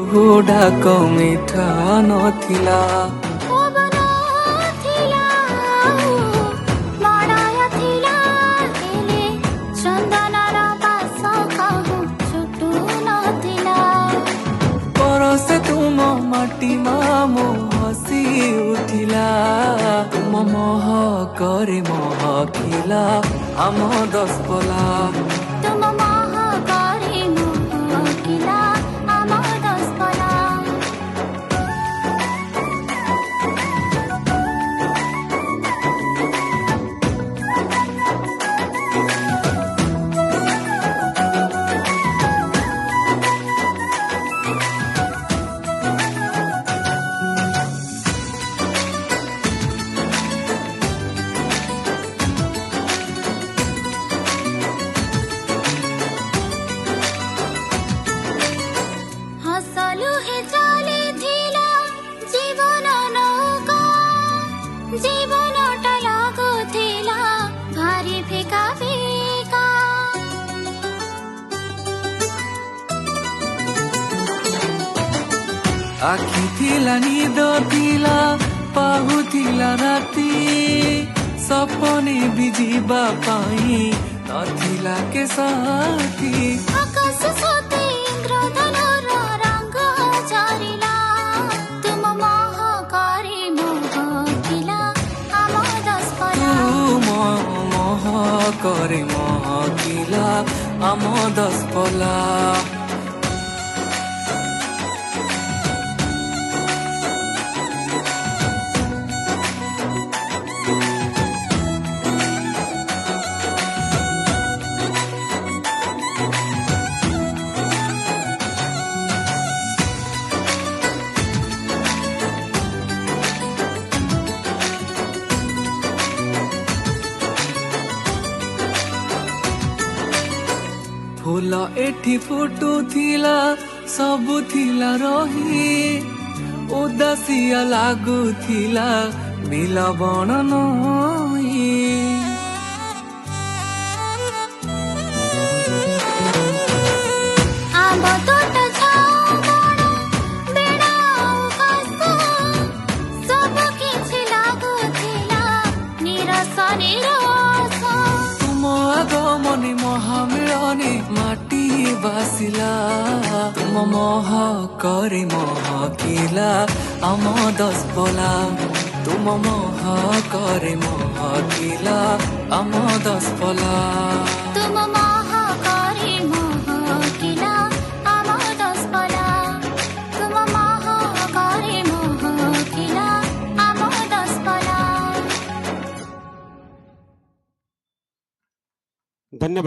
ଡାକ ମିଠା ନଥିଲା। ପବନ ଥିଲା ମଡ଼ାୟ ଥିଲା ହେଲେ ଚନ୍ଦନର ବାସ କାହୁ ଛୁଟୁ ନଥିଲା। ପରସେ ତୁମ ମାଟି ମାମୁ ହସି ଉଠିଲା। ତୁମ ମହକରେ ମହକିଲା ଆମ ଦଶପଲା। ତୁମ ମହକରେ ମହକିଲା ଆମ ଦଶପଲା। ହସଲୁ ହେ ଚାଲିଥିଲା ଜୀବନ ନୌକା। ଜୀବନଟା ଲାଗୁଥିଲା ଭାରି ଫିକା ଫିକା। ଆଖି ଥିଲା ନିଦ ଥିଲା ପାହୁଥିଲା ରାତି। ସପନେ ବି ଯିବା ପାଇଁ ନଥିଲା କେ ସାଥୀ। ଆକାଶ ସତେ ଇନ୍ଦ୍ରଧନୁର ରଙ୍ଗ ଚାରିଲା। ତୁମ ମହକରେ ମହକିଲା ଆମ ଦଶପଲା। ତୁମ ମହକରେ ମହକିଲା ଆମ ଦଶପଲା। ଫୁଲ ଏଠି ଫୁଟୁଥିଲା ସବୁ ଥିଲା ରହି। ଉଦାସିଆ ଲାଗୁଥିଲା ବିଲ ବଣ ନଈ। ଆମ୍ବ ତୋଟ ଝାଉ ବଣ ବେଣା ଆଉ ଘାସ ସବୁ କିଛି ଲାଗୁଥିଲା ନିରସ ନିରସ। ତୁମ ଆଗମନେ ମହାମିଳନେ ମାଟି ବାସିଲା। ତୁମ ମହକରେ ମହକିଲା ଆମ ଦଶପଲା। ତୁମ ମହକରେ ମହକିଲା ଆମ ଦଶପଲା। ତୁମ ମହକରେ ମହକିଲା ଆମ ଦଶପଲା। ତୁମ ମହକରେ ମହକିଲା ଆମ ଦଶପଲା। धन्यवाद।